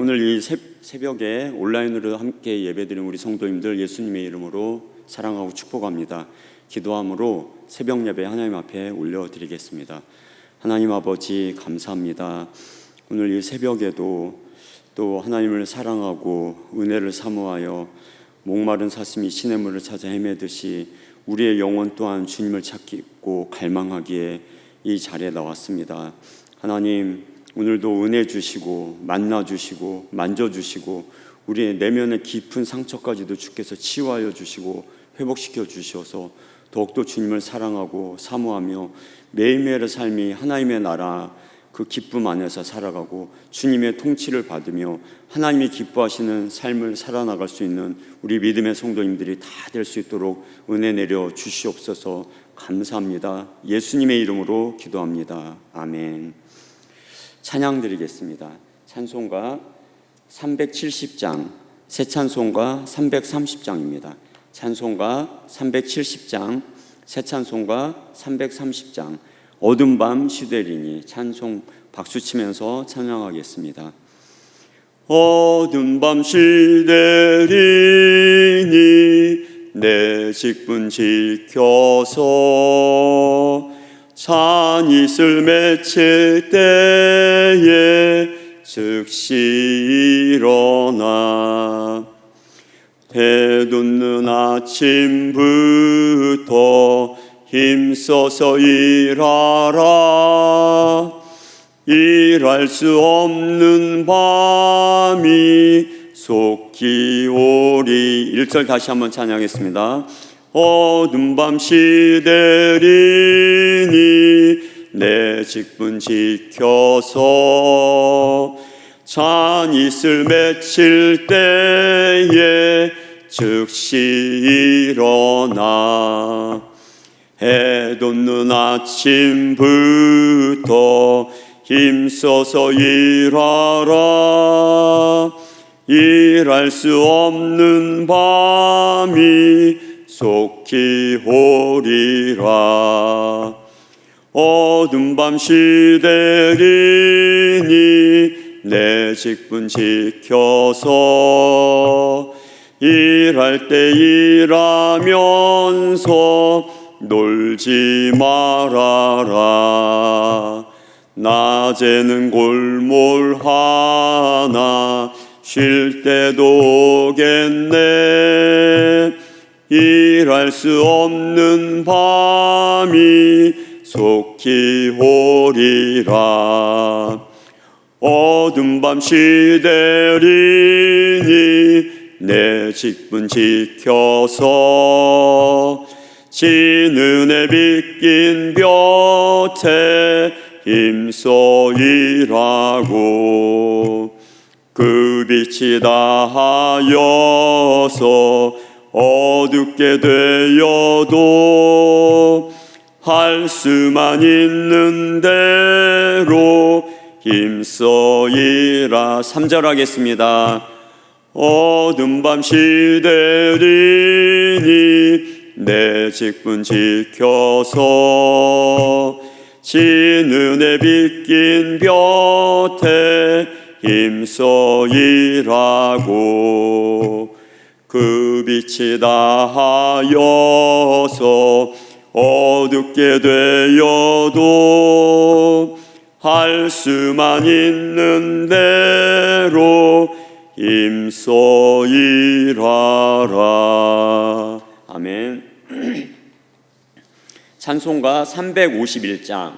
오늘 이 새벽에 온라인으로 함께 예배드린 우리 성도님들 예수님의 이름으로 사랑하고 축복합니다. 기도함으로 새벽 예배 하나님 앞에 올려드리겠습니다. 하나님 아버지 감사합니다. 오늘 이 새벽에도 또 하나님을 사랑하고 은혜를 사모하여 목마른 사슴이 시냇물을 찾아 헤매듯이 우리의 영혼 또한 주님을 찾고 갈망하기에 이 자리에 나왔습니다. 하나님, 오늘도 은혜 주시고 만나 주시고 만져 주시고 우리의 내면의 깊은 상처까지도 주께서 치유하여 주시고 회복시켜 주셔서 더욱더 주님을 사랑하고 사모하며 매일매일의 삶이 하나님의 나라 그 기쁨 안에서 살아가고 주님의 통치를 받으며 하나님이 기뻐하시는 삶을 살아나갈 수 있는 우리 믿음의 성도님들이 다 될 수 있도록 은혜 내려 주시옵소서. 감사합니다. 예수님의 이름으로 기도합니다. 아멘. 찬양 드리겠습니다. 찬송가 370장, 새 찬송가 330장입니다. 찬송가 370장, 새 찬송가 330장, 어둠 밤 시되리니 찬송 박수치면서 찬양하겠습니다. 어둠 밤 시되리니 내 직분 지켜서 잔이슬 맺힐 때에 즉시 일어나 해돋는 아침부터 힘써서 일하라. 일할 수 없는 밤이 속히 오리. 1절 다시 한번 찬양했습니다. 어둠 밤 시되리니 내 직분 지켜서 잔이슬 맺힐 때에 즉시 일어나 해돋는 아침부터 힘써서 일하라. 일할 수 없는 밤이 속히 오리라. 어둠 밤 시되리니 내 직분 지켜서 일할 때 일하면서 놀지 말아라. 낮에는 골몰하나 쉴 때도 오겠네. 일할 수 없는 밤이 속히 오리라. 어둠 밤 시되리니 내 직분 지켜서 진은혜 빗긴 볕에 힘써 일하고 그 빛이 다하여서 어둡게 되어도 할 수만 있는 대로 힘써 일하. 3절 하겠습니다. 어둠 밤 시되리니 내 직분 지켜서 진은혜 빗긴 볕에 힘써 일하고 그 빛이 다하여서 어둡게 되어도 할 수만 있는 대로 힘써 일하라. 아멘. 찬송가 351장,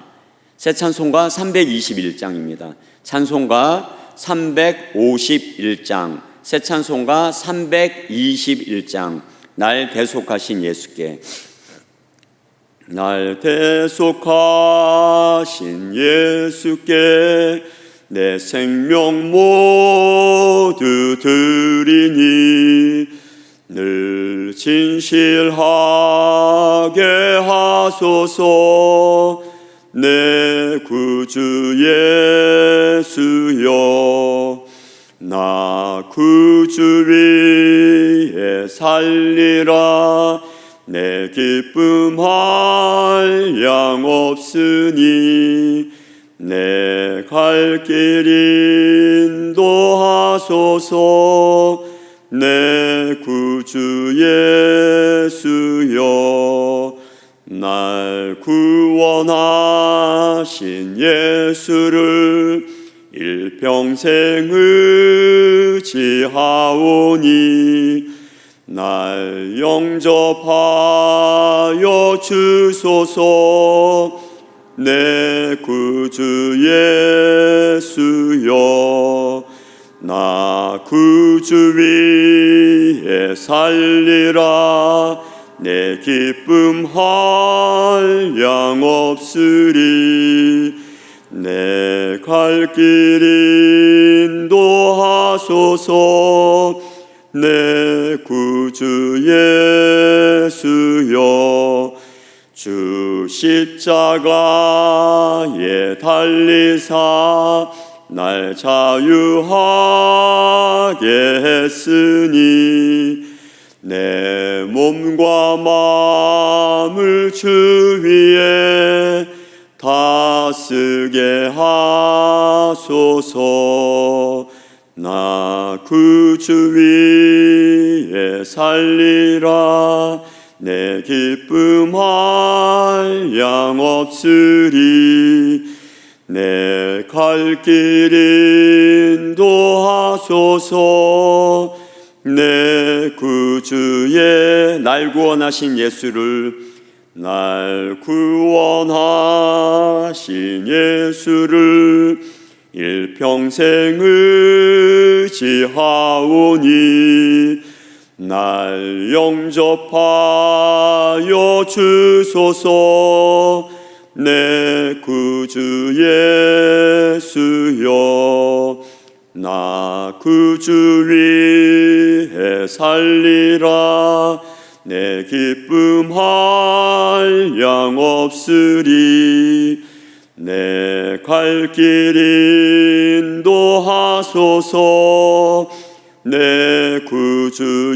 새 찬송가 321장입니다. 찬송가 351장, 새 찬송가 321장. 날 대속하신 예수께. 날 대속하신 예수께 내 생명 모두 드리니 늘 진실하게 하소서. 내 구주 예수여, 나 구주 위에 살리라. 내 기쁨 한량 없으니 내 갈 길 인도하소서. 내 구주 예수여, 날 구원하신 예수를 일평생 의지하오니 날 영접하여 주소서. 내 구주 예수여, 나 구주 위에 살리라. 내 기쁨 한량없으리. 내 갈 길 인도하소서. 내 구주 예수여, 주 십자가에 달리사 날 자유하게 했으니 내 몸과 마음을 주 위에 다쓰게 하소서. 나 구주 위에 살리라. 내 기쁨 한량없으리. 내 갈 길 인도하소서. 내 구주의 날 구원하신 예수를, 날 구원하신 예수를 일평생 의지하오니 날 영접하여 주소서. 내 구주 예수여, 나 구주 위에 살리라. 내 기쁨 한량없으리. 내 갈 길 인도하소서. 내 구주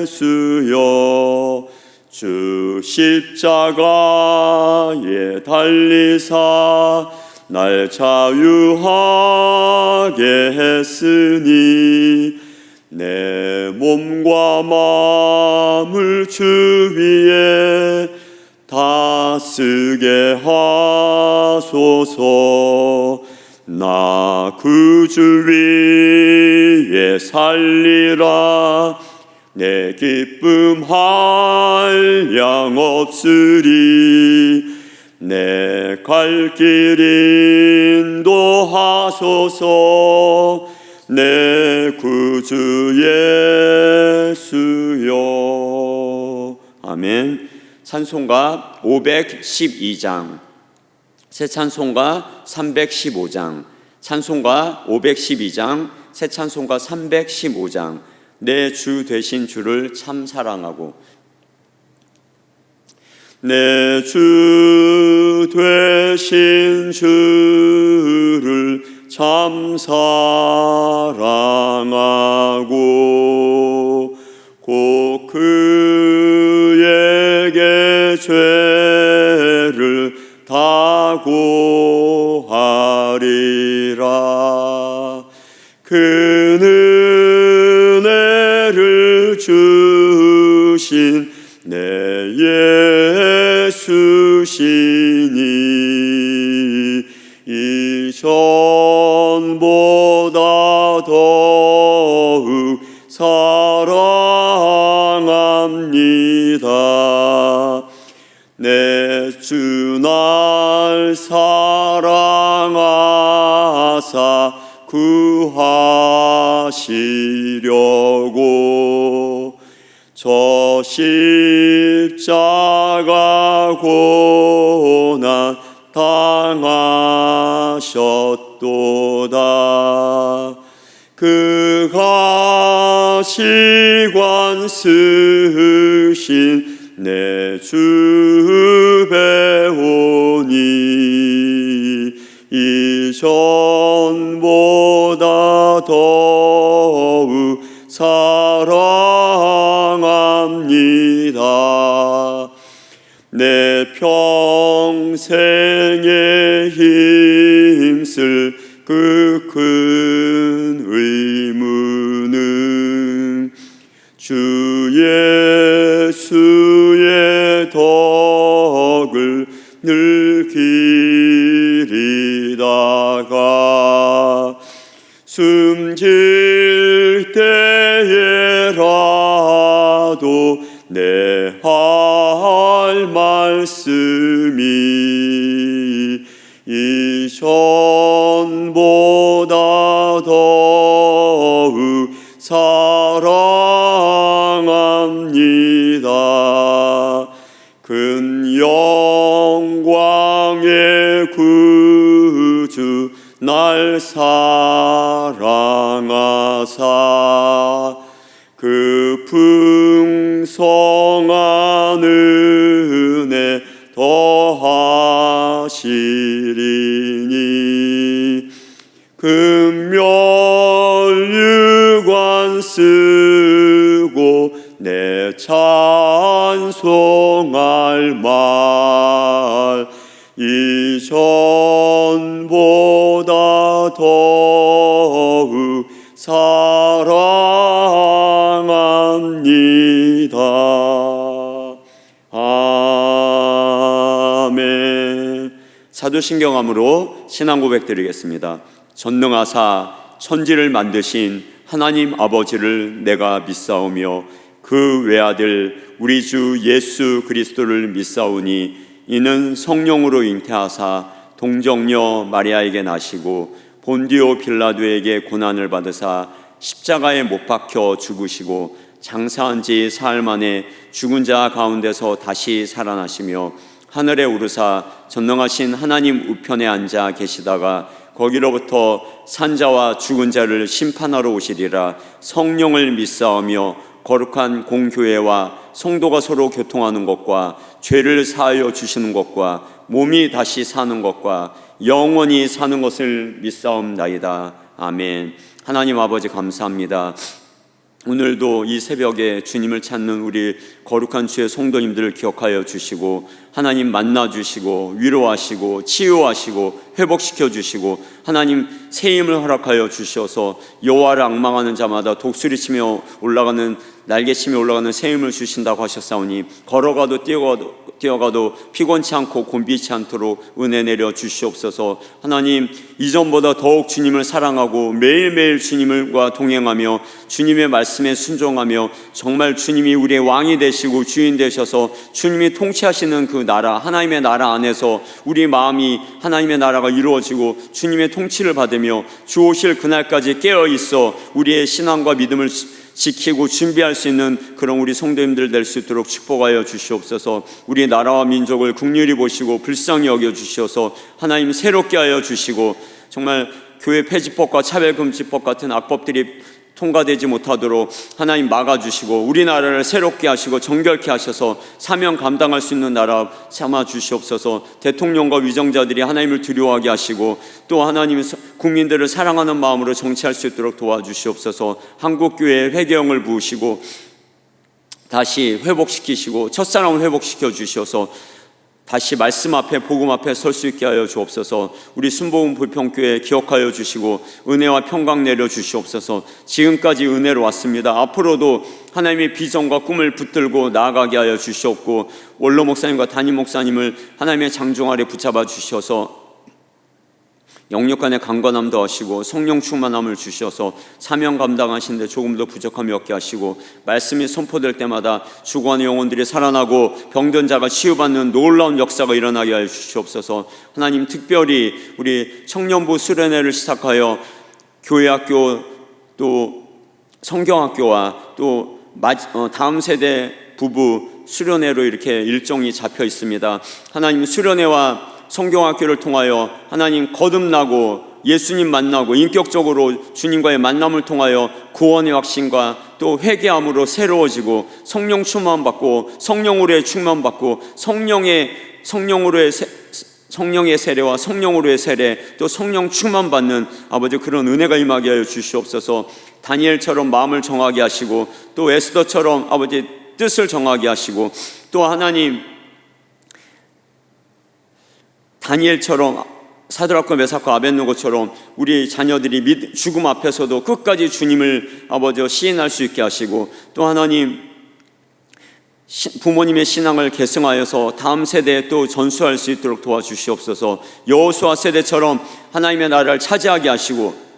예수여, 주 십자가에 달리사 날 자유하게 했으니 내 몸과 마음을 주 위에 다쓰게 하소서. 나 구주 위에 살리라. 내 기쁨 한량없으리. 내 갈 길 인도하소서. 내 구주 예수여. 아멘. 찬송가 512장, 새 찬송가 315장, 찬송가 512장, 새 찬송가 315장. 내 주 되신 주를 참 사랑하고. 내 주 되신 주를 참 사랑하고 곧 그에게 죄를 다 고하리라. 그 은혜를 주신 내 예수시니 이전보다 더욱 사랑합니다. 내 주 날 사랑하사 구하시려고 저 십자가 고난 당하셨도다. 그 가시관 쓰신 내 주 배우니 이전보다 더욱 사랑합니다. 내 편 평생에 힘쓸 그 큰 의무는 주 예수의 덕을 늘 기리다가 숨질 때에라도 내 할 말씀이 이전보다 더욱 사랑합니다. 큰 영광의 구주 날 사랑하사 그 풍성한 은혜 더하시리니 금면유관 쓰고 내 찬송할 말 이전보다 더욱 사랑합니다. 아멘. 사도신경함으로 신앙 고백 드리겠습니다. 전능하사 천지를 만드신 하나님 아버지를 내가 믿사오며 그 외아들 우리 주 예수 그리스도를 믿사오니 이는 성령으로 잉태하사 동정녀 마리아에게 나시고 본디오 빌라도에게 고난을 받으사 십자가에 못 박혀 죽으시고 장사한 지 사흘 만에 죽은 자 가운데서 다시 살아나시며 하늘에 오르사 전능하신 하나님 우편에 앉아 계시다가 거기로부터 산자와 죽은 자를 심판하러 오시리라. 성령을 믿사오며 거룩한 공교회와 성도가 서로 교통하는 것과 죄를 사하여 주시는 것과 몸이 다시 사는 것과 영원히 사는 것을 믿사옵나이다. 아멘. 하나님 아버지 감사합니다. 오늘도 이 새벽에 주님을 찾는 우리 거룩한 주의 성도님들을 기억하여 주시고 하나님 만나주시고 위로하시고 치유하시고 회복시켜 주시고 하나님 새 힘을 허락하여 주셔서 여호와를 앙망하는 자마다 독수리치며 올라가는 날개치며 올라가는 새 힘을 주신다고 하셨사오니 걸어가도 뛰어가도 피곤치 않고 곤비치 않도록 은혜 내려 주시옵소서. 하나님 이전보다 더욱 주님을 사랑하고 매일매일 주님과 동행하며 주님의 말씀에 순종하며 정말 주님이 우리의 왕이 되시고 주인 되셔서 주님이 통치하시는 그 나라 하나님의 나라 안에서 우리 마음이 하나님의 나라가 이루어지고 주님의 통치를 받으며 주 오실 그날까지 깨어있어 우리의 신앙과 믿음을 지키고 준비할 수 있는 그런 우리 성도님들 될 수 있도록 축복하여 주시옵소서. 우리 나라와 민족을 긍휼히 보시고 불쌍히 여겨 주시어서 하나님 새롭게 하여 주시고 정말 교회 폐지법과 차별금지법 같은 악법들이 통과되지 못하도록 하나님 막아주시고 우리나라를 새롭게 하시고 정결케 하셔서 사명 감당할 수 있는 나라 삼아 주시옵소서. 대통령과 위정자들이 하나님을 두려워하게 하시고 또 하나님 국민들을 사랑하는 마음으로 정치할 수 있도록 도와주시옵소서. 한국교회에 회개형을 부으시고 다시 회복시키시고 첫사랑을 회복시켜 주셔서 다시 말씀 앞에 복음 앞에 설 수 있게 하여 주옵소서. 우리 순복음 불평교회 기억하여 주시고 은혜와 평강 내려 주시옵소서. 지금까지 은혜로 왔습니다. 앞으로도 하나님의 비전과 꿈을 붙들고 나아가게 하여 주시옵고 원로 목사님과 담임 목사님을 하나님의 장종 아래 붙잡아 주셔서 영육간의 강건함도 하시고 성령 충만함을 주셔서 사명 감당하시는데 조금 더 부족함이 없게 하시고 말씀이 선포될 때마다 죽어가는 영혼들이 살아나고 병든 자가 치유받는 놀라운 역사가 일어나게 하여 주시옵소서. 하나님 특별히 우리 청년부 수련회를 시작하여 교회학교 또 성경학교와 또 다음 세대 부부 수련회로 이렇게 일정이 잡혀 있습니다. 하나님 수련회와 성경학교를 통하여 하나님 거듭나고 예수님 만나고 인격적으로 주님과의 만남을 통하여 구원의 확신과 또 회개함으로 새로워지고 성령 충만받고 성령으로의 충만받고 성령의 세례와 성령으로의 세례 또 성령 충만받는 아버지 그런 은혜가 임하게 하여 주시옵소서. 다니엘처럼 마음을 정하게 하시고 또 에스더처럼 아버지 뜻을 정하게 하시고 또 하나님 다니엘처럼, 사드락과 메삭과 아벳느고처럼 우리 자녀들이 죽음 앞에서도 끝까지 주님을 아버지와 시인할 수 있게 하시고, 또 하나님 부모님의 신앙을 계승하여서 다음 세대에 또 전수할 수 있도록 도와주시옵소서. 여호수아 세대처럼 하나님의 나라를 차지하게 하시고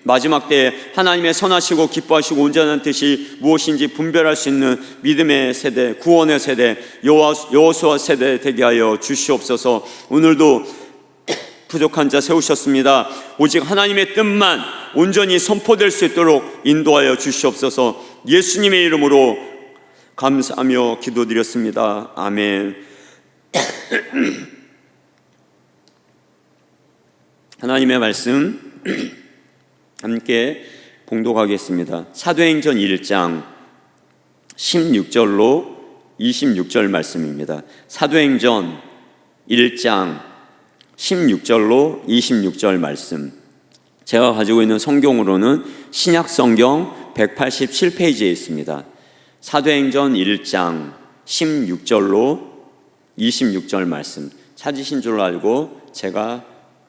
마지막 때에 하나님의 선하시고 기뻐하시고 온전한 뜻이 무엇인지 분별할 수 있는 믿음의 세대, 구원의 세대, 여호수아 세대 되게 하여 주시옵소서. 오늘도 부족한 자 세우셨습니다. 오직 하나님의 뜻만 온전히 선포될 수 있도록 인도하여 주시옵소서. 예수님의 이름으로 감사하며 기도드렸습니다. 아멘. 하나님의 말씀 함께 봉독하겠습니다. 사도행전 1장 16절로 26절 말씀입니다. 사도행전 1장 16절로 26절 말씀. 제가 가지고 있는 성경으로는 신약성경 187페이지에 있습니다. 사도행전 1장 16절로 26절 말씀 찾으신 줄 알고 제가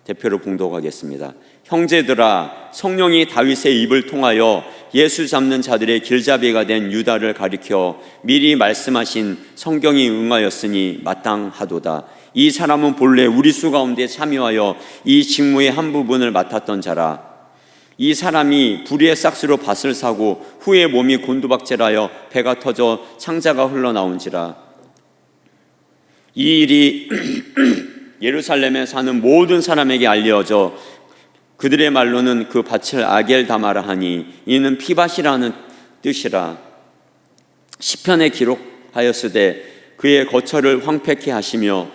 대표로 봉독하겠습니다. 형제들아, 성령이 다윗의 입을 통하여 예수 잡는 자들의 길잡이가 된 유다를 가리켜 미리 말씀하신 성경이 응하였으니 마땅하도다. 이 사람은 본래 우리 수 가운데 참여하여 이 직무의 한 부분을 맡았던 자라. 이 사람이 불의의 싹스로 밭을 사고 후에 몸이 곤두박질하여 배가 터져 창자가 흘러나온지라. 이 일이 예루살렘에 사는 모든 사람에게 알려져 그들의 말로는 그 밭을 아겔다마라 하니 이는 피밭이라는 뜻이라. 시편에 기록하였으되 그의 거처를 황폐케 하시며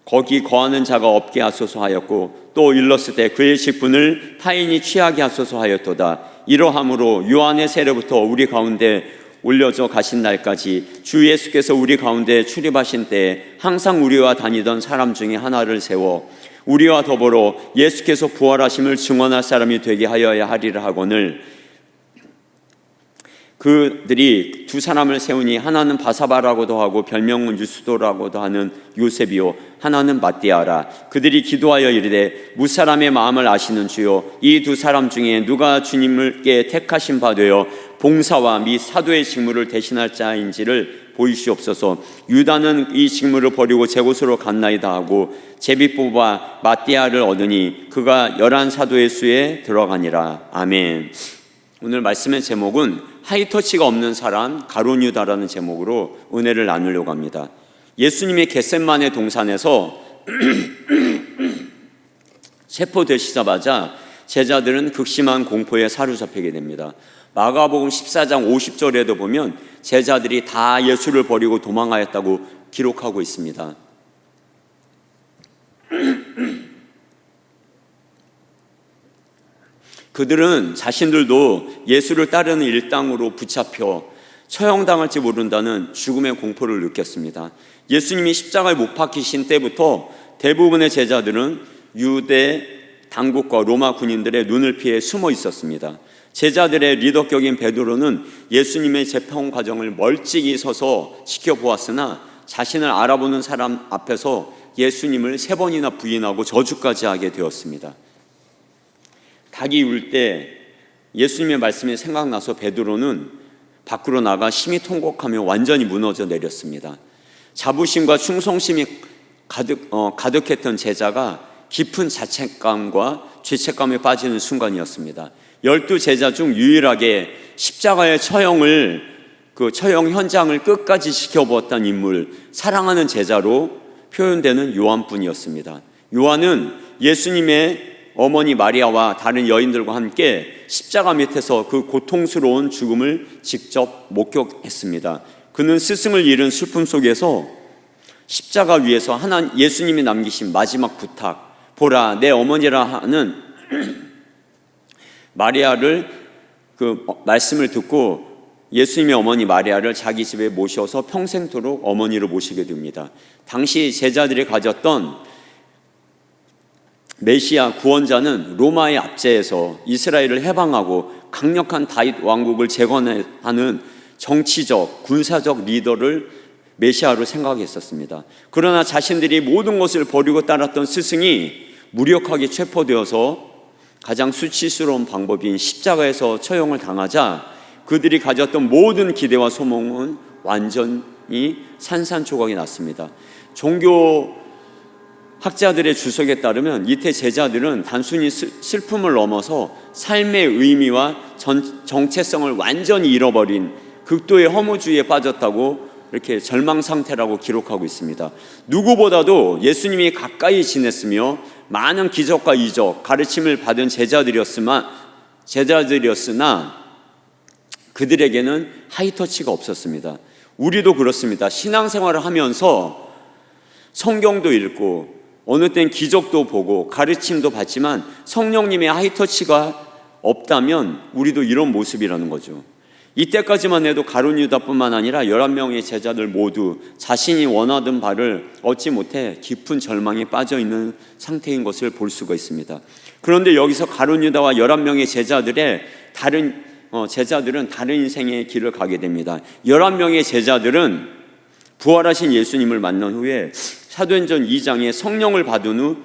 거기 거하는 자가 없게 하소서 하였고, 또 일렀으되 그의 직분을 타인이 취하게 하소서 하였도다. 이러함으로 요한의 세례부터 우리 가운데 올려져 가신 날까지 주 예수께서 우리 가운데 출입하신 때에 항상 우리와 다니던 사람 중에 하나를 세워 우리와 더불어 예수께서 부활하심을 증언할 사람이 되게 하여야 하리라 하거늘, 그들이 두 사람을 세우니 하나는 바사바라고도 하고 별명은 유스도라고도 하는 요셉이요 하나는 mat디아라. 그들이 기도하여 이르되 무사람의 마음을 아시는 주여, 이 두 사람 중에 누가 주님께 택하신 바 되어 봉사와 및 사도의 직무를 대신할 자인지를 보이시옵소서. 유다는 이 직무를 버리고 제 곳으로 갔나이다 하고 제비 뽑아 mat디아를 얻으니 그가 11사도의 수에 들어가니라. 아멘. 오늘 말씀의 제목은 하이터치가 없는 사람 가룟유다라는 제목으로 은혜를 나누려고 합니다. 예수님이 겟셋마네 동산에서 체포되시자마자 제자들은 극심한 공포에 사로잡히게 됩니다. 마가복음 14장 50절에도 보면 제자들이 다 예수를 버리고 도망하였다고 기록하고 있습니다. 그들은 자신들도 예수를 따르는 일당으로 붙잡혀 처형당할지 모른다는 죽음의 공포를 느꼈습니다. 예수님이 십자가에 못 박히신 때부터 대부분의 제자들은 유대 당국과 로마 군인들의 눈을 피해 숨어 있었습니다. 제자들의 리더격인 베드로는 예수님의 재판 과정을 멀찍이 서서 지켜보았으나 자신을 알아보는 사람 앞에서 예수님을 3번이나 부인하고 저주까지 하게 되었습니다. 닭이 울 때 예수님의 말씀이 생각나서 베드로는 밖으로 나가 심히 통곡하며 완전히 무너져 내렸습니다. 자부심과 충성심이 가득했던 제자가 깊은 자책감과 죄책감에 빠지는 순간이었습니다. 12제자 중 유일하게 십자가의 그 처형 현장을 끝까지 지켜보았던 인물, 사랑하는 제자로 표현되는 요한뿐이었습니다. 요한은 예수님의 어머니 마리아와 다른 여인들과 함께 십자가 밑에서 그 고통스러운 죽음을 직접 목격했습니다. 그는 스승을 잃은 슬픔 속에서 십자가 위에서 예수님이 남기신 마지막 부탁, 보라 내 어머니라 하는 마리아를 그 말씀을 듣고 예수님의 어머니 마리아를 자기 집에 모셔서 평생토록 어머니로 모시게 됩니다. 당시 제자들이 가졌던 메시아 구원자는 로마의 압제에서 이스라엘을 해방하고 강력한 다윗 왕국을 재건하는 정치적, 군사적 리더를 메시아로 생각했었습니다. 그러나 자신들이 모든 것을 버리고 따랐던 스승이 무력하게 체포되어서 가장 수치스러운 방법인 십자가에서 처형을 당하자 그들이 가졌던 모든 기대와 소망은 완전히 산산조각이 났습니다. 종교 학자들의 주석에 따르면 이때 제자들은 단순히 슬픔을 넘어서 삶의 의미와 정체성을 완전히 잃어버린 극도의 허무주의에 빠졌다고 이렇게 절망 상태라고 기록하고 있습니다. 누구보다도 예수님이 가까이 지냈으며 많은 기적과 이적, 가르침을 받은 제자들이었으나 그들에게는 하이터치가 없었습니다. 우리도 그렇습니다. 신앙생활을 하면서 성경도 읽고 어느 땐 기적도 보고 가르침도 받지만 성령님의 하이터치가 없다면 우리도 이런 모습이라는 거죠. 이때까지만 해도 가룟 유다뿐만 아니라 11명의 제자들 모두 자신이 원하던 바를 얻지 못해 깊은 절망에 빠져 있는 상태인 것을 볼 수가 있습니다. 그런데 여기서 가룟 유다와 11명의 제자들은 다른 인생의 길을 가게 됩니다. 11명의 제자들은 부활하신 예수님을 만난 후에 사도행전 2장에 성령을 받은 후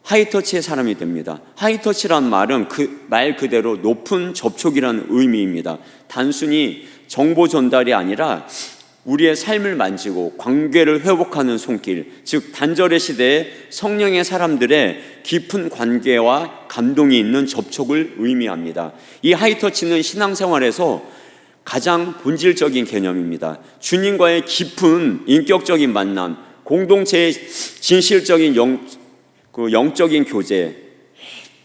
하이터치의 사람이 됩니다. 하이터치란 말은 그 말 그대로 높은 접촉이라는 의미입니다. 단순히 정보 전달이 아니라 우리의 삶을 만지고 관계를 회복하는 손길, 즉 단절의 시대에 성령의 사람들의 깊은 관계와 감동이 있는 접촉을 의미합니다. 이 하이터치는 신앙생활에서 가장 본질적인 개념입니다. 주님과의 깊은 인격적인 만남, 공동체의 진실적인 영적인 교제,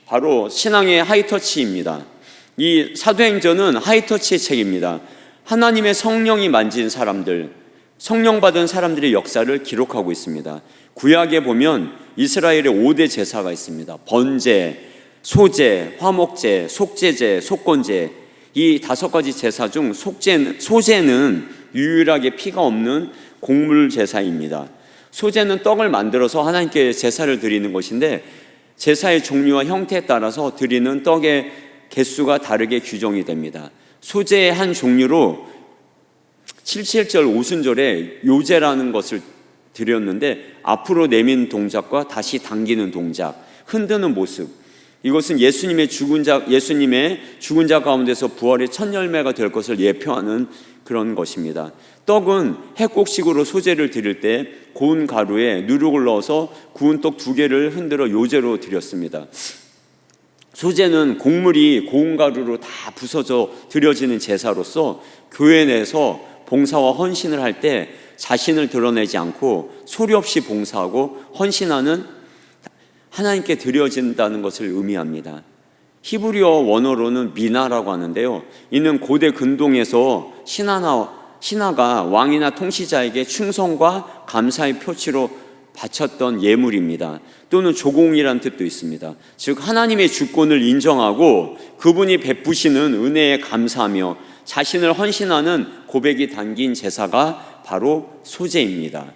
바로 신앙의 하이터치입니다. 이 사도행전은 하이터치의 책입니다. 하나님의 성령이 만진 사람들, 성령 받은 사람들의 역사를 기록하고 있습니다. 구약에 보면 이스라엘의 5대 제사가 있습니다. 번제, 소제, 화목제, 속죄제, 속건제. 이 5가지 제사 중 소제는 유일하게 피가 없는 곡물 제사입니다. 소제는 떡을 만들어서 하나님께 제사를 드리는 것인데 제사의 종류와 형태에 따라서 드리는 떡의 개수가 다르게 규정이 됩니다. 소제의 한 종류로 77절 오순절에 요제라는 것을 드렸는데 앞으로 내민 동작과 다시 당기는 동작, 흔드는 모습, 이것은 예수님의 죽은 자 가운데서 부활의 첫 열매가 될 것을 예표하는 그런 것입니다. 떡은 핵곡식으로 소제를 드릴 때 고운 가루에 누룩을 넣어서 구운 떡 2개를 흔들어 요제로 드렸습니다. 소제는 곡물이 고운 가루로 다 부서져 드려지는 제사로서 교회 내에서 봉사와 헌신을 할 때 자신을 드러내지 않고 소리 없이 봉사하고 헌신하는 하나님께 드려진다는 것을 의미합니다. 히브리어 원어로는 미나라고 하는데요, 이는 고대 근동에서 신하가 왕이나 통치자에게 충성과 감사의 표치로 바쳤던 예물입니다. 또는 조공이라는 뜻도 있습니다. 즉 하나님의 주권을 인정하고 그분이 베푸시는 은혜에 감사하며 자신을 헌신하는 고백이 담긴 제사가 바로 소제입니다.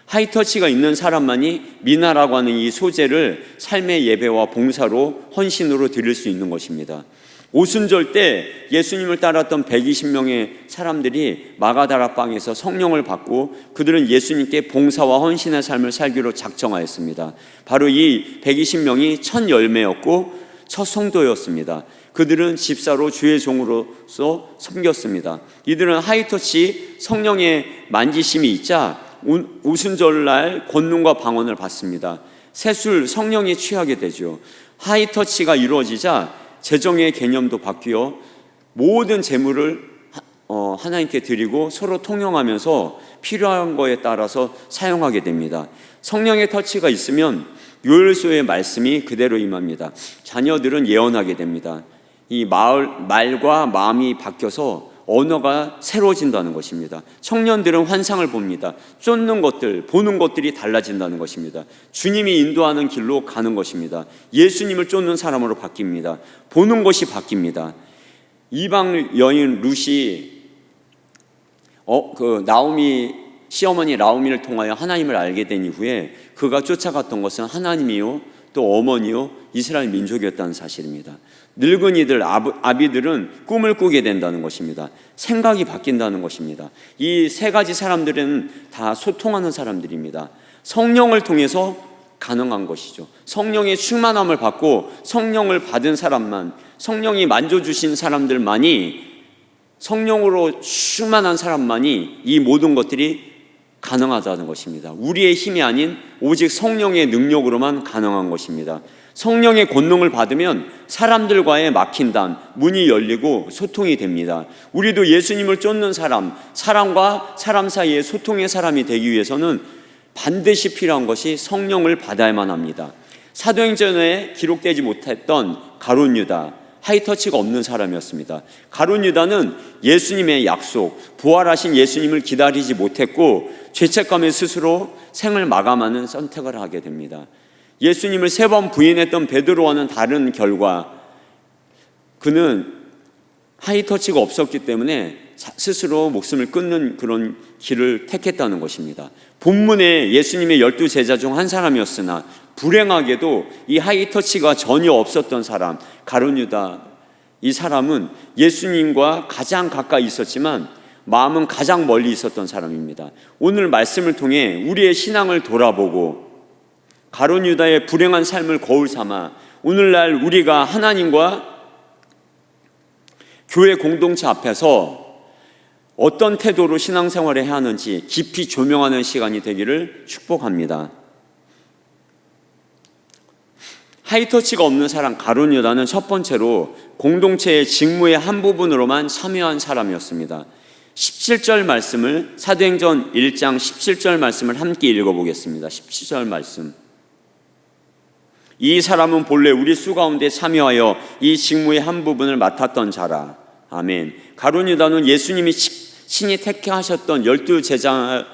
하이터치가 있는 사람만이 미나라고 하는 이 소제를 삶의 예배와 봉사로 헌신으로 드릴 수 있는 것입니다. 오순절 때 예수님을 따랐던 120명의 사람들이 마가다라 방에서 성령을 받고 그들은 예수님께 봉사와 헌신의 삶을 살기로 작정하였습니다. 바로 이 120명이 첫 열매였고 첫 성도였습니다. 그들은 집사로 주의 종으로서 섬겼습니다. 이들은 하이터치 성령의 만지심이 있자 오순절날 권능과 방언을 받습니다. 세술 성령이 취하게 되죠. 하이터치가 이루어지자 재정의 개념도 바뀌어 모든 재물을 하나님께 드리고 서로 통용하면서 필요한 거에 따라서 사용하게 됩니다. 성령의 터치가 있으면 요엘서의 말씀이 그대로 임합니다. 자녀들은 예언하게 됩니다. 이 말과 마음이 바뀌어서 언어가 새로워진다는 것입니다. 청년들은 환상을 봅니다. 쫓는 것들, 보는 것들이 달라진다는 것입니다. 주님이 인도하는 길로 가는 것입니다. 예수님을 쫓는 사람으로 바뀝니다. 보는 것이 바뀝니다. 이방 여인 룻이 시어머니 나오미를 통하여 하나님을 알게 된 이후에 그가 쫓아갔던 것은 하나님이요 또 어머니요 이스라엘 민족이었다는 사실입니다. 늙은이들, 아비들은 꿈을 꾸게 된다는 것입니다. 생각이 바뀐다는 것입니다. 이 세 가지 사람들은 다 소통하는 사람들입니다. 성령을 통해서 가능한 것이죠. 성령의 충만함을 받고 성령을 받은 사람만, 성령이 만져주신 사람들만이, 성령으로 충만한 사람만이 이 모든 것들이 가능하다는 것입니다. 우리의 힘이 아닌 오직 성령의 능력으로만 가능한 것입니다. 성령의 권능을 받으면 사람들과의 막힌 단, 문이 열리고 소통이 됩니다. 우리도 예수님을 쫓는 사람, 사람과 사람 사이의 소통의 사람이 되기 위해서는 반드시 필요한 것이 성령을 받아야만 합니다. 사도행전에 기록되지 못했던 가룟 유다, 하이터치가 없는 사람이었습니다. 가룟 유다는 예수님의 약속, 부활하신 예수님을 기다리지 못했고 죄책감에 스스로 생을 마감하는 선택을 하게 됩니다. 예수님을 3번 부인했던 베드로와는 다른 결과, 그는 하이터치가 없었기 때문에 스스로 목숨을 끊는 그런 길을 택했다는 것입니다. 본문에 예수님의 12제자 중 한 사람이었으나 불행하게도 이 하이터치가 전혀 없었던 사람, 가룟 유다, 이 사람은 예수님과 가장 가까이 있었지만 마음은 가장 멀리 있었던 사람입니다. 오늘 말씀을 통해 우리의 신앙을 돌아보고 가룟 유다의 불행한 삶을 거울 삼아 오늘날 우리가 하나님과 교회 공동체 앞에서 어떤 태도로 신앙생활을 해야 하는지 깊이 조명하는 시간이 되기를 축복합니다. 하이터치가 없는 사람 가룟 유다는 첫 번째로 공동체의 직무의 한 부분으로만 참여한 사람이었습니다. 17절 말씀을, 사도행전 1장 17절 말씀을 함께 읽어보겠습니다. 17절 말씀. 이 사람은 본래 우리 수 가운데 참여하여 이 직무의 한 부분을 맡았던 자라. 아멘. 가룟 유다는 예수님이 친히 택하셨던 12제자의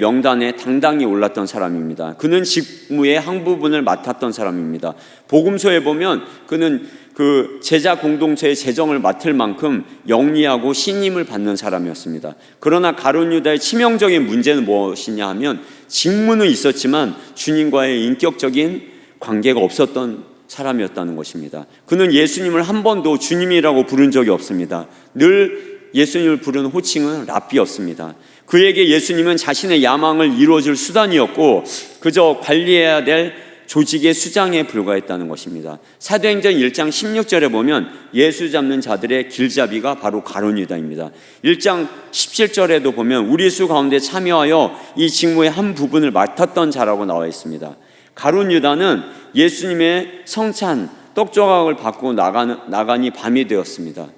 명단에 당당히 올랐던 사람입니다. 그는 직무의 한 부분을 맡았던 사람입니다. 복음서에 보면 그는 그 제자 공동체의 재정을 맡을 만큼 영리하고 신임을 받는 사람이었습니다. 그러나 가룟 유다의 치명적인 문제는 무엇이냐 하면 직무는 있었지만 주님과의 인격적인 관계가 없었던 사람이었다는 것입니다. 그는 예수님을 한 번도 주님이라고 부른 적이 없습니다. 늘 예수님을 부르는 호칭은 랍비였습니다. 그에게 예수님은 자신의 야망을 이루어줄 수단이었고 그저 관리해야 될 조직의 수장에 불과했다는 것입니다. 사도행전 1장 16절에 보면 예수 잡는 자들의 길잡이가 바로 가룟 유다입니다. 1장 17절에도 보면 우리 수 가운데 참여하여 이 직무의 한 부분을 맡았던 자라고 나와 있습니다. 가룟 유다는 예수님의 성찬 떡조각을 받고 나가니 밤이 되었습니다.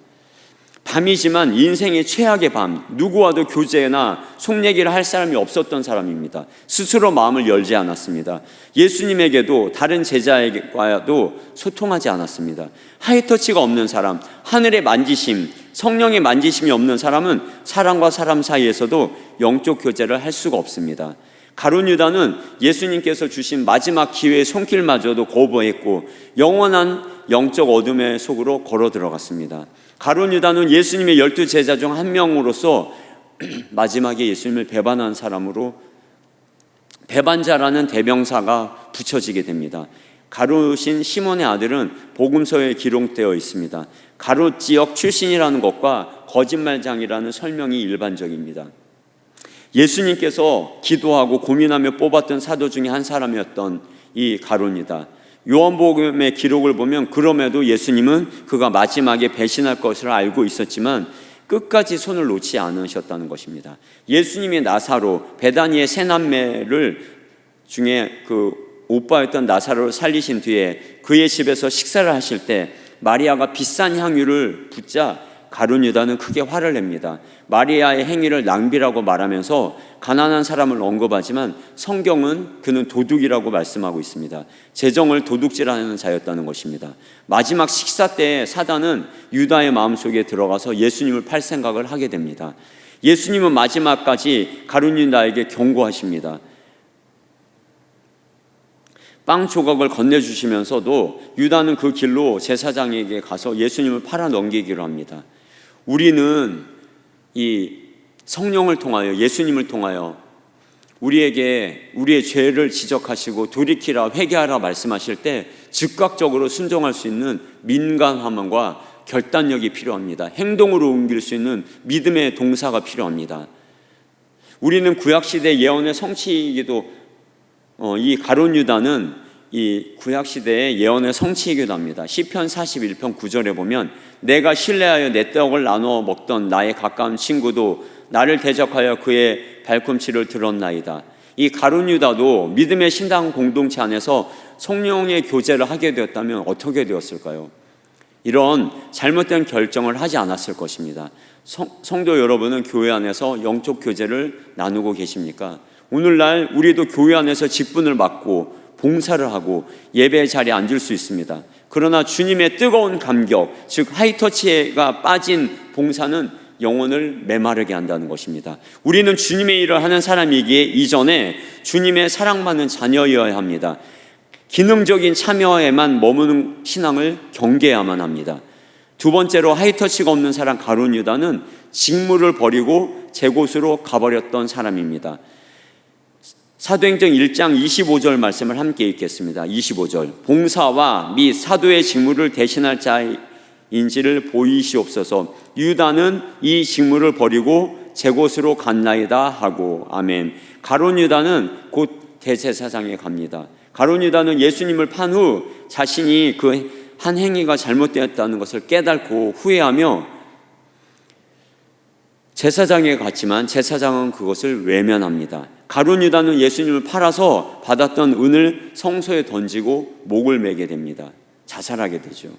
밤이지만 인생의 최악의 밤, 누구와도 교제나 속얘기를 할 사람이 없었던 사람입니다. 스스로 마음을 열지 않았습니다. 예수님에게도 다른 제자에게도 소통하지 않았습니다. 하이터치가 없는 사람, 하늘의 만지심, 성령의 만지심이 없는 사람은 사람과 사람 사이에서도 영적 교제를 할 수가 없습니다. 가룟 유다는 예수님께서 주신 마지막 기회의 손길마저도 거부했고 영원한 영적 어둠의 속으로 걸어 들어갔습니다. 가룟 유다는 예수님의 12제자 중 한 명으로서 마지막에 예수님을 배반한 사람으로 배반자라는 대명사가 붙여지게 됩니다. 가룟인 시몬의 아들은 복음서에 기록되어 있습니다. 가룟 지역 출신이라는 것과 거짓말장이라는 설명이 일반적입니다. 예수님께서 기도하고 고민하며 뽑았던 사도 중에 한 사람이었던 이 가룟이다. 요한복음의 기록을 보면 그럼에도 예수님은 그가 마지막에 배신할 것을 알고 있었지만 끝까지 손을 놓지 않으셨다는 것입니다. 예수님의 나사로, 베다니의 세 남매를 중에 그 오빠였던 나사로를 살리신 뒤에 그의 집에서 식사를 하실 때 마리아가 비싼 향유를 붓자 가룟 유다는 크게 화를 냅니다. 마리아의 행위를 낭비라고 말하면서 가난한 사람을 언급하지만 성경은 그는 도둑이라고 말씀하고 있습니다. 재정을 도둑질하는 자였다는 것입니다. 마지막 식사 때 사단은 유다의 마음속에 들어가서 예수님을 팔 생각을 하게 됩니다. 예수님은 마지막까지 가룟 유다에게 경고하십니다. 빵 조각을 건네주시면서도 유다는 그 길로 제사장에게 가서 예수님을 팔아 넘기기로 합니다. 우리는 이 성령을 통하여 예수님을 통하여 우리에게 우리의 죄를 지적하시고 돌이키라 회개하라 말씀하실 때 즉각적으로 순종할 수 있는 민감함과 결단력이 필요합니다. 행동으로 옮길 수 있는 믿음의 동사가 필요합니다. 우리는 구약시대 예언의 성취이기도 이 가룟 유다는 이 구약시대의 예언의 성취이기도 합니다. 시편 41편 9절에 보면 내가 신뢰하여 내 떡을 나누어 먹던 나의 가까운 친구도 나를 대적하여 그의 발꿈치를 들었나이다. 이 가룟 유다도 믿음의 신당 공동체 안에서 성령의 교제를 하게 되었다면 어떻게 되었을까요? 이런 잘못된 결정을 하지 않았을 것입니다. 성도 여러분은 교회 안에서 영적 교제를 나누고 계십니까? 오늘날 우리도 교회 안에서 직분을 맡고 봉사를 하고 예배 자리에 앉을 수 있습니다. 그러나 주님의 뜨거운 감격, 즉 하이터치가 빠진 봉사는 영혼을 메마르게 한다는 것입니다. 우리는 주님의 일을 하는 사람이기에 이전에 주님의 사랑받는 자녀여야 합니다. 기능적인 참여에만 머무는 신앙을 경계해야만 합니다. 두 번째로 하이터치가 없는 사람 가룟 유다는 직무를 버리고 제 곳으로 가버렸던 사람입니다. 사도행전 1장 25절 말씀을 함께 읽겠습니다. 25절 봉사와 및 사도의 직무를 대신할 자인지를 보이시옵소서. 유다는 이 직무를 버리고 제 곳으로 갔나이다 하고 아멘. 가룟 유다는 곧 대제사장에 갑니다. 가룟 유다는 예수님을 판 후 자신이 그 한 행위가 잘못되었다는 것을 깨닫고 후회하며 제사장에 갔지만 제사장은 그것을 외면합니다. 가룟 유다는 예수님을 팔아서 받았던 은을 성소에 던지고 목을 매게 됩니다. 자살하게 되죠.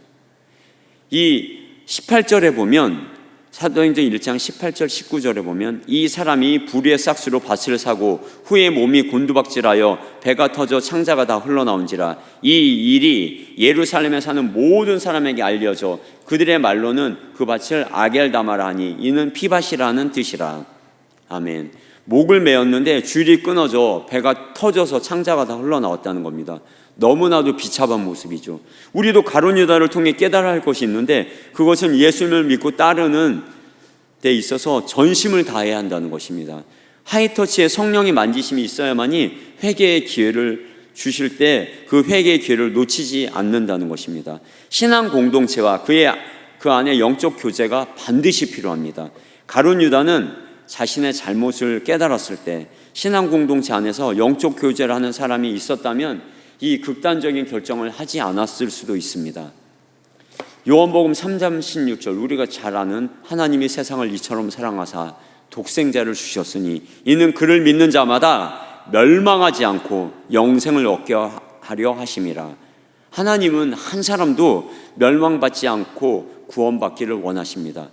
이 18절에 보면 사도행전 1장 18절 19절에 보면 이 사람이 불의의 싹수로 밭을 사고 후에 몸이 곤두박질하여 배가 터져 창자가 다 흘러나온지라. 이 일이 예루살렘에 사는 모든 사람에게 알려져 그들의 말로는 그 밭을 아겔다마라 하니 이는 피밭이라는 뜻이라. 아멘. 목을 메었는데 줄이 끊어져 배가 터져서 창자가 다 흘러나왔다는 겁니다. 너무나도 비참한 모습이죠. 우리도 가룟 유다를 통해 깨달아야 할 것이 있는데 그것은 예수님을 믿고 따르는 데 있어서 전심을 다해야 한다는 것입니다. 하이터치에 성령의 만지심이 있어야만이 회개의 기회를 주실 때 그 회개의 기회를 놓치지 않는다는 것입니다. 신앙 공동체와 그 안에 영적 교제가 반드시 필요합니다. 가룟 유다는 자신의 잘못을 깨달았을 때 신앙 공동체 안에서 영적 교제를 하는 사람이 있었다면 이 극단적인 결정을 하지 않았을 수도 있습니다. 요한복음 3장 16절 우리가 잘 아는 하나님이 세상을 이처럼 사랑하사 독생자를 주셨으니 이는 그를 믿는 자마다 멸망하지 않고 영생을 얻게 하려 하심이라. 하나님은 한 사람도 멸망받지 않고 구원받기를 원하십니다.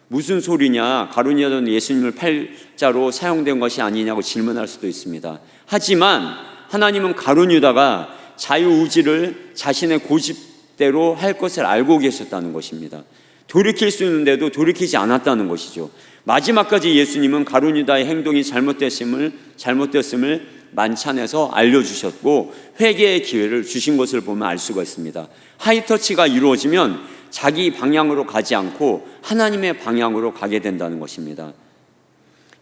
무슨 소리냐? 가룟 유다는 예수님을 팔자로 사용된 것이 아니냐고 질문할 수도 있습니다. 하지만 하나님은 가룟 유다가 자유의지를 자신의 고집대로 할 것을 알고 계셨다는 것입니다. 돌이킬 수 있는데도 돌이키지 않았다는 것이죠. 마지막까지 예수님은 가룟 유다의 행동이 잘못됐음을 만찬에서 알려주셨고 회개의 기회를 주신 것을 보면 알 수가 있습니다. 하이터치가 이루어지면 자기 방향으로 가지 않고 하나님의 방향으로 가게 된다는 것입니다.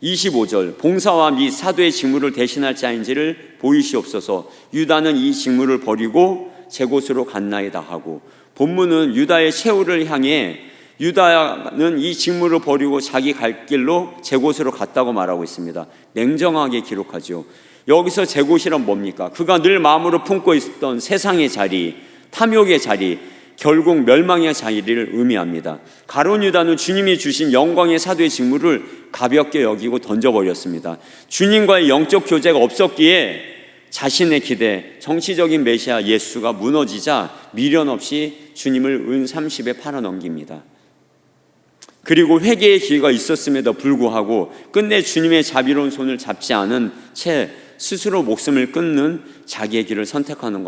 25절 봉사와 및 사도의 직무를 대신할 자인지를 보이시옵소서. 유다는 이 직무를 버리고 제 곳으로 갔나이다 하고 본문은 유다의 최후를 향해 유다는 이 직무를 버리고 자기 갈 길로 제 곳으로 갔다고 말하고 있습니다. 냉정하게 기록하죠. 여기서 제 곳이란 뭡니까? 그가 늘 마음으로 품고 있었던 세상의 자리, 탐욕의 자리, 결국 멸망의 자리를 의미합니다. 가룟 유다는 주님이 주신 영광의 사도의 직무를 가볍게 여기고 던져버렸습니다. 주님과의 영적 교제가 없었기에 자신의 기대, 정치적인 메시아 예수가 무너지자 미련 없이 주님을 은 30에 팔아넘깁니다. 그리고 회개의 기회가 있었음에도 불구하고 끝내 주님의 자비로운 손을 잡지 않은 채 스스로 목숨을 끊는 자기의 길을 했다는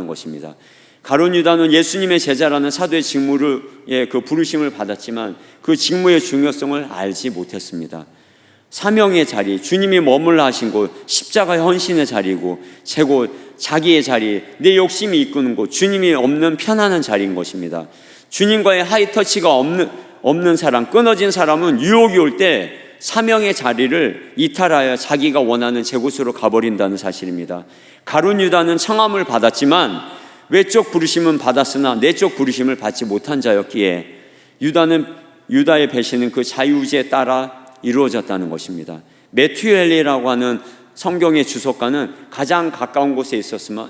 것입니다. 가룟 유다는 예수님의 제자라는 사도의 직무를 그 부르심을 받았지만 그 직무의 중요성을 알지 못했습니다. 사명의 자리, 주님이 머물러 하신 곳, 십자가의 헌신의 자리고 제곳, 자기의 자리, 내 욕심이 이끄는 곳, 주님이 없는 편안한 자리인 것입니다. 주님과의 하이터치가 없는 사람, 끊어진 사람은 유혹이 올 때 사명의 자리를 이탈하여 자기가 원하는 제 곳으로 가버린다는 사실입니다. 가룟 유다는 청함을 받았지만 외적 부르심은 받았으나 내적 부르심을 받지 못한 자였기에 유다의 배신은 그 자유의지에 따라 이루어졌다는 것입니다. 메투엘리라고 하는 성경의 주석가는 가장 가까운 곳에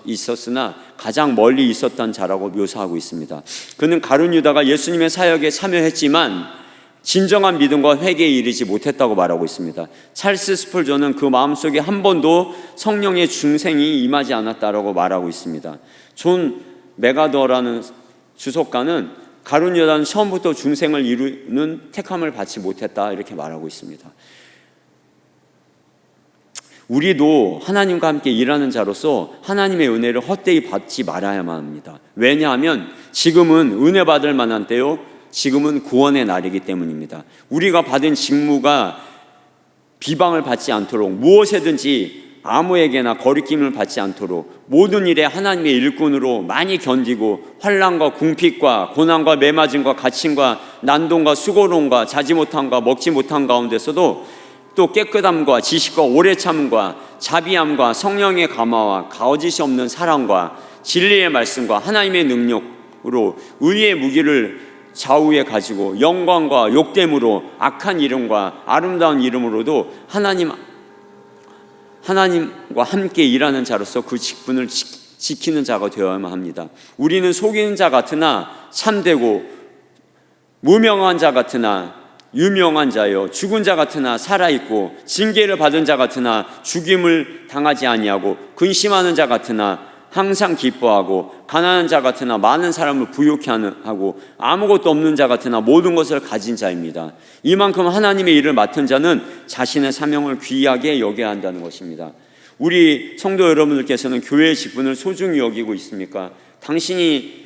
있었으나 가장 멀리 있었던 자라고 묘사하고 있습니다. 그는 가룟 유다가 예수님의 사역에 참여했지만 진정한 믿음과 회개에 이르지 못했다고 말하고 있습니다. 찰스 스펄전은 그 마음속에 한 번도 성령의 중생이 임하지 않았다라고 말하고 있습니다. 존 메가더라는 주석가는 가룟 유다는 처음부터 중생을 이루는 택함을 받지 못했다 이렇게 말하고 있습니다. 우리도 하나님과 함께 일하는 자로서 하나님의 은혜를 헛되이 받지 말아야만 합니다. 왜냐하면 지금은 은혜 받을 만한 때요, 지금은 구원의 날이기 때문입니다. 우리가 받은 직무가 비방을 받지 않도록, 무엇에든지 아무에게나 거리낌을 받지 않도록 모든 일에 하나님의 일꾼으로 많이 견디고 환난과 궁핍과 고난과 매맞음과 갇힘과 난동과 수고로움과 자지 못함과 먹지 못한 가운데서도 또 깨끗함과 지식과 오래 참음과 자비함과 성령의 감화와 가오짓이 없는 사랑과 진리의 말씀과 하나님의 능력으로 의의 무기를 좌우에 가지고 영광과 욕됨으로 악한 이름과 아름다운 이름으로도 하나님과 함께 일하는 자로서 그 직분을 지키는 자가 되어야만 합니다. 우리는 속이는 자 같으나 참되고 무명한 자 같으나 유명한 자요, 죽은 자 같으나 살아있고 징계를 받은 자 같으나 죽임을 당하지 아니하고 근심하는 자 같으나 항상 기뻐하고 가난한 자 같으나 많은 사람을 부유케 하고 아무것도 없는 자 같으나 모든 것을 가진 자입니다. 이만큼 하나님의 일을 맡은 자는 자신의 사명을 귀하게 여겨야 한다는 것입니다. 우리 성도 여러분들께서는 교회의 직분을 소중히 여기고 있습니까? 당신이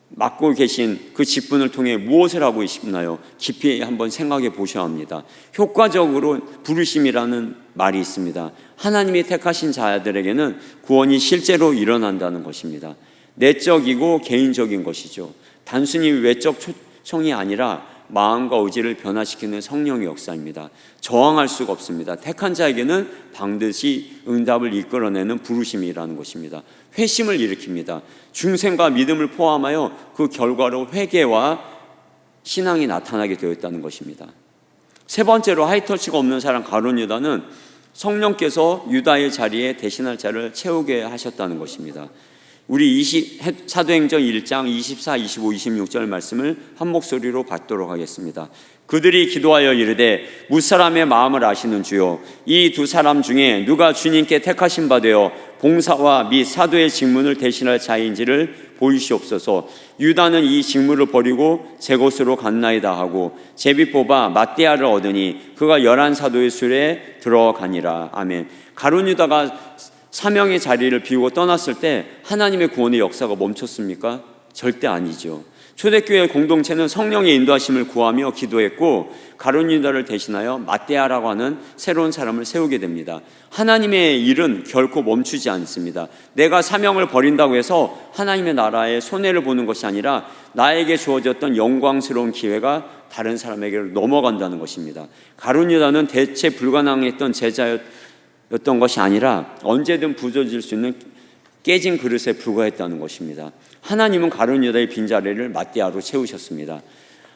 맡고 계신 그 직분을 통해 무엇을 하고 있나요? 깊이 한번 생각해 보셔야 합니다. 효과적으로 부르심이라는 말이 있습니다. 하나님이 택하신 자들에게는 구원이 실제로 일어난다는 것입니다. 내적이고 개인적인 것이죠. 단순히 외적 초청이 아니라 마음과 의지를 변화시키는 성령의 역사입니다. 저항할 수가 없습니다. 택한 자에게는 반드시 응답을 이끌어내는 부르심이라는 것입니다. 회심을 일으킵니다. 중생과 믿음을 포함하여 그 결과로 회개와 신앙이 나타나게 되었다는 것입니다. 세 번째로 하이터치가 없는 사람 가룟 유다는 성령께서 유다의 자리에 대신할 자를 채우게 하셨다는 것입니다. 우리 사도행전 1장 24, 25, 26절 말씀을 한 목소리로 받도록 하겠습니다. 그들이 기도하여 이르되 무사람의 마음을 아시는 주요, 이 두 사람 중에 누가 주님께 택하신 바 되어 봉사와 및 사도의 직분을 대신할 자인지를 보이시옵소서. 유다는 이 직무를 버리고 제 곳으로 갔나이다 하고 제비 뽑아 mat대아를 얻으니 그가 11사도의 수에 들어가니라. 아멘. 가룟 유다가 사명의 자리를 비우고 떠났을 때 하나님의 구원의 역사가 멈췄습니까? 절대 아니죠. 초대교회 공동체는 성령의 인도하심을 구하며 기도했고 가룟 유다를 대신하여 mat대아라고 하는 새로운 사람을 세우게 됩니다. 하나님의 일은 결코 멈추지 않습니다. 내가 사명을 버린다고 해서 하나님의 나라에 손해를 보는 것이 아니라 나에게 주어졌던 영광스러운 기회가 다른 사람에게 넘어간다는 것입니다. 가룟 유다는 대체 불가능했던 제자였던 것이 아니라 언제든 부서질 수 있는 깨진 그릇에 불과했다는 것입니다. 하나님은 가룟 유다의 빈자리를 mat대아로 채우셨습니다.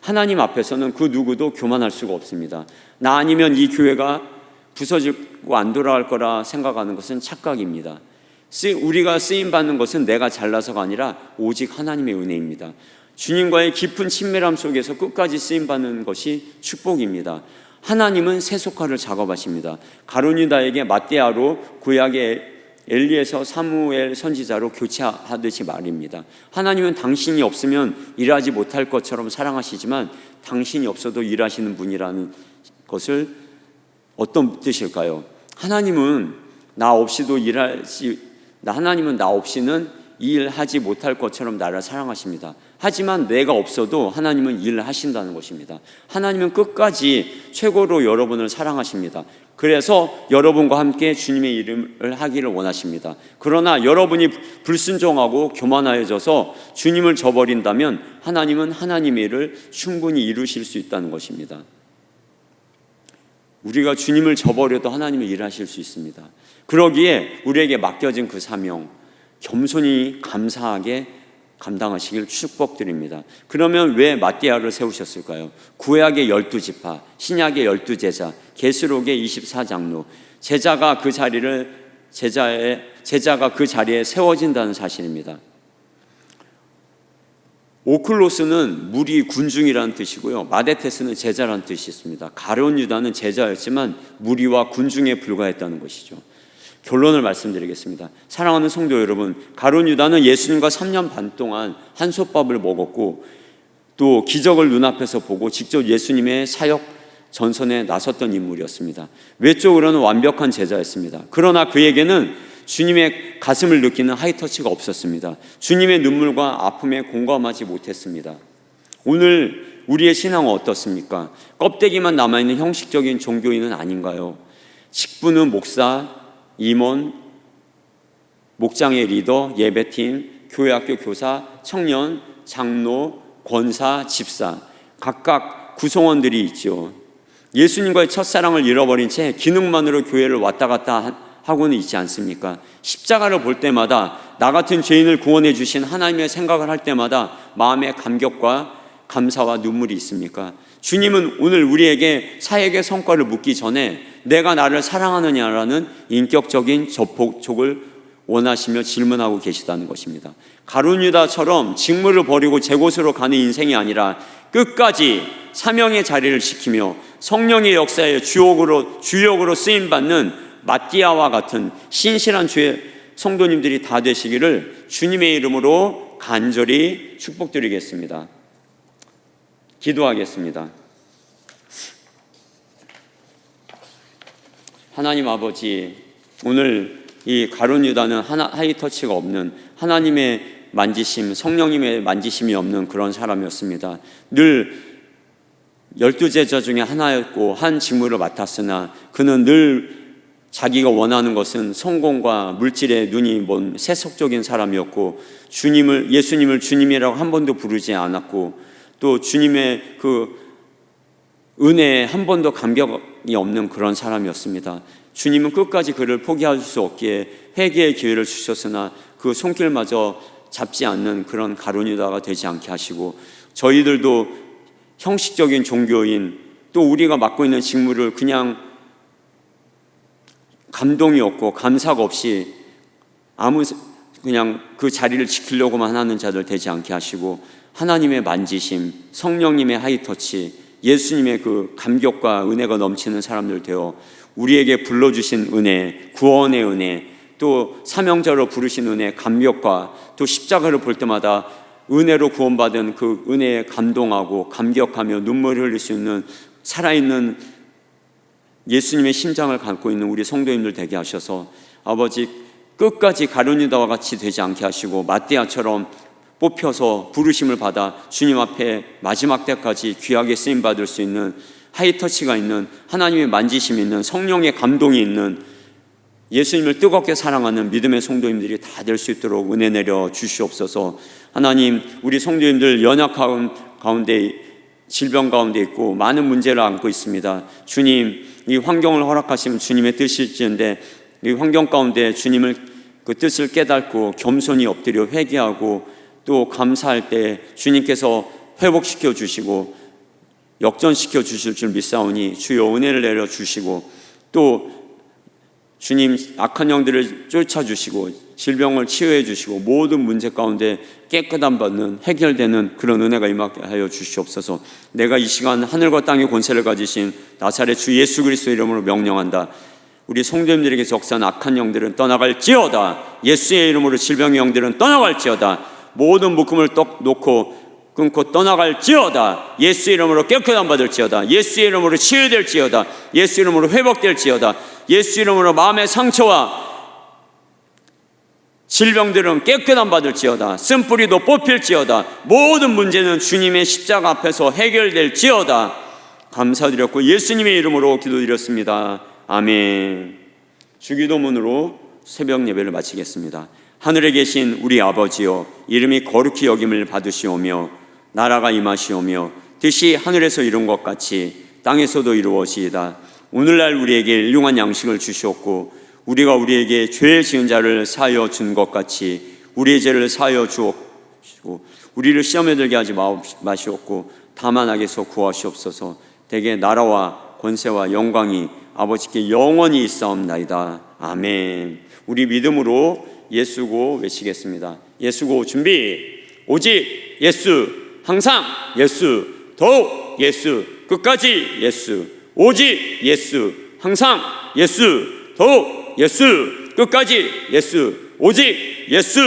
하나님 앞에서는 그 누구도 교만할 수가 없습니다. 나 아니면 이 교회가 부서지고 안 돌아갈 거라 생각하는 것은 착각입니다. 우리가 쓰임받는 것은 내가 잘나서가 아니라 오직 하나님의 은혜입니다. 주님과의 깊은 친밀함 속에서 끝까지 쓰임받는 것이 축복입니다. 하나님은 세속화를 작업하십니다. 가룟 유다에게 mat대아로 구약의 엘리에서 사무엘 선지자로 교체하듯이 말입니다. 하나님은 당신이 없으면 일하지 못할 것처럼 사랑하시지만 당신이 없어도 일하시는 분이라는 것을 어떤 뜻일까요? 하나님은 나 없이는 일하지 못할 것처럼 나를 사랑하십니다. 하지만 내가 없어도 하나님은 일을 하신다는 것입니다. 하나님은 끝까지 최고로 여러분을 사랑하십니다. 그래서 여러분과 함께 주님의 일을 하기를 원하십니다. 그러나 여러분이 불순종하고 교만하여져서 주님을 저버린다면 하나님은 하나님의 일을 충분히 이루실 수 있다는 것입니다. 우리가 주님을 저버려도 하나님은 일하실 수 있습니다. 그러기에 우리에게 맡겨진 그 사명 겸손히 감사하게 감당하시길 축복드립니다. 그러면 왜 마띠아를 세우셨을까요? 구약의 12지파, 신약의 12제자, 계시록의 24장로, 제자가 그 자리에 세워진다는 사실입니다. 오클로스는 무리 군중이라는 뜻이고요, 마데테스는 제자라는 뜻이 있습니다. 가룟 유다는 제자였지만 무리와 군중에 불과했다는 것이죠. 결론을 말씀드리겠습니다. 사랑하는 성도 여러분, 가룟 유다는 예수님과 3년 반 동안 한솥밥을 먹었고 또 기적을 눈앞에서 보고 직접 예수님의 사역 전선에 나섰던 인물이었습니다. 외적으로는 완벽한 제자였습니다. 그러나 그에게는 주님의 가슴을 느끼는 하이터치가 없었습니다. 주님의 눈물과 아픔에 공감하지 못했습니다. 오늘 우리의 신앙은 어떻습니까? 껍데기만 남아있는 형식적인 종교인은 아닌가요? 직분은 목사, 임원, 목장의 리더, 예배팀, 교회학교 교사, 청년, 장로, 권사, 집사, 각각 구성원들이 있죠. 예수님과의 첫사랑을 잃어버린 채 기능만으로 교회를 왔다 갔다 하고는 있지 않습니까? 십자가를 볼 때마다 나 같은 죄인을 구원해 주신 하나님의 생각을 할 때마다 마음의 감격과 감사와 눈물이 있습니까? 주님은 오늘 우리에게 사역의 성과를 묻기 전에 내가 나를 사랑하느냐라는 인격적인 접촉을 원하시며 질문하고 계시다는 것입니다. 가룟 유다처럼 직무를 버리고 제 곳으로 가는 인생이 아니라 끝까지 사명의 자리를 지키며 성령의 역사에 주역으로 쓰임받는 마띠아와 같은 신실한 주의 성도님들이 다 되시기를 주님의 이름으로 간절히 축복드리겠습니다. 기도하겠습니다. 하나님 아버지, 오늘 이 가룟 유다는 하이터치가 없는, 하나님의 만지심, 성령님의 만지심이 없는 그런 사람이었습니다. 늘 12제자 중에 하나였고 한 직무를 맡았으나 그는 늘 자기가 원하는 것은 성공과 물질에 눈이 먼 세속적인 사람이었고 예수님을 주님이라고 한 번도 부르지 않았고 또 주님의 그 은혜에 한 번도 감격이 없는 그런 사람이었습니다. 주님은 끝까지 그를 포기할 수 없기에 회개의 기회를 주셨으나 그 손길마저 잡지 않는 그런 가룟 유다가 되지 않게 하시고, 저희들도 형식적인 종교인 또 우리가 맡고 있는 직무를 그냥 감동이 없고 감사가 없이 그냥 그 자리를 지키려고만 하는 자들 되지 않게 하시고, 하나님의 만지심, 성령님의 하이터치, 예수님의 그 감격과 은혜가 넘치는 사람들 되어 우리에게 불러주신 은혜, 구원의 은혜, 또 사명자로 부르신 은혜, 감격과 또 십자가를 볼 때마다 은혜로 구원받은 그 은혜에 감동하고 감격하며 눈물을 흘릴 수 있는 살아있는 예수님의 심장을 갖고 있는 우리 성도님들 되게 하셔서 아버지 끝까지 가룟 유다와 같이 되지 않게 하시고 마띠아처럼 뽑혀서 부르심을 받아 주님 앞에 마지막 때까지 귀하게 쓰임받을 수 있는 하이터치가 있는, 하나님의 만지심이 있는, 성령의 감동이 있는, 예수님을 뜨겁게 사랑하는 믿음의 성도님들이 다 될 수 있도록 은혜 내려 주시옵소서. 하나님, 우리 성도님들 연약한 가운데, 질병 가운데 있고 많은 문제를 안고 있습니다. 주님, 이 환경을 허락하시면 주님의 뜻일지언데 이 환경 가운데 주님을 그 뜻을 깨닫고 겸손히 엎드려 회개하고 또 감사할 때 주님께서 회복시켜 주시고 역전시켜 주실 줄 믿사오니 주여 은혜를 내려 주시고, 또 주님 악한 영들을 쫓아주시고 질병을 치유해 주시고 모든 문제 가운데 깨끗함 받는, 해결되는 그런 은혜가 임하게 하여 주시옵소서. 내가 이 시간 하늘과 땅의 권세를 가지신 나사렛 주 예수 그리스도 이름으로 명령한다. 우리 성도님들에게서 역사한 악한 영들은 떠나갈지어다. 예수의 이름으로 질병의 영들은 떠나갈지어다. 모든 묶음을 놓고 끊고 떠나갈지어다. 예수의 이름으로 깨끗함 받을지어다. 예수의 이름으로 치유될지어다. 예수의 이름으로 회복될지어다. 예수의 이름으로 마음의 상처와 질병들은 깨끗함 받을지어다. 쓴뿌리도 뽑힐지어다. 모든 문제는 주님의 십자가 앞에서 해결될지어다. 감사드렸고 예수님의 이름으로 기도드렸습니다. 아멘. 주기도문으로 새벽 예배를 마치겠습니다. 하늘에 계신 우리 아버지여, 이름이 거룩히 여김을 받으시오며 나라가 임하시오며 뜻이 하늘에서 이룬 것 같이 땅에서도 이루어지이다. 오늘날 우리에게 일용한 양식을 주시옵고 우리가 우리에게 죄 지은 자를 사하여 준 것 같이 우리의 죄를 사하여 주옵시고 우리를 시험에 들게 하지 마시옵고 다만 악에서 구하시옵소서. 대개 나라와 권세와 영광이 아버지께 영원히 있사옵나이다. 아멘. 우리 믿음으로 예수고 외치겠습니다. 예수고 준비. 오직 예수, 항상 예수, 더욱 예수, 끝까지 예수. 오직 예수, 항상 예수, 더욱 예수, 끝까지 예수. 오직 예수,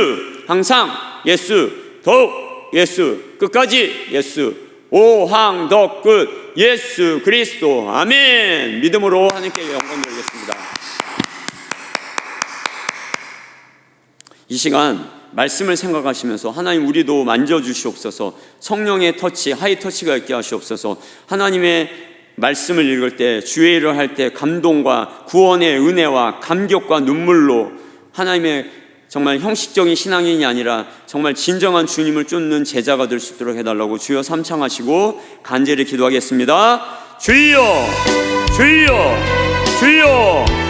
항상 예수, 더욱 예수, 끝까지 예수. 오항덕끝 예수 그리스도. 아멘. 믿음으로 하나님께 영광 드리겠습니다. 이 시간 말씀을 생각하시면서 하나님 우리도 만져주시옵소서. 성령의 터치, 하이터치가 있게 하시옵소서. 하나님의 말씀을 읽을 때, 주의 일을 할 때 감동과 구원의 은혜와 감격과 눈물로 하나님의 정말 형식적인 신앙인이 아니라 정말 진정한 주님을 쫓는 제자가 될 수 있도록 해달라고 주여 삼창하시고 간절히 기도하겠습니다. 주여, 주여, 주여.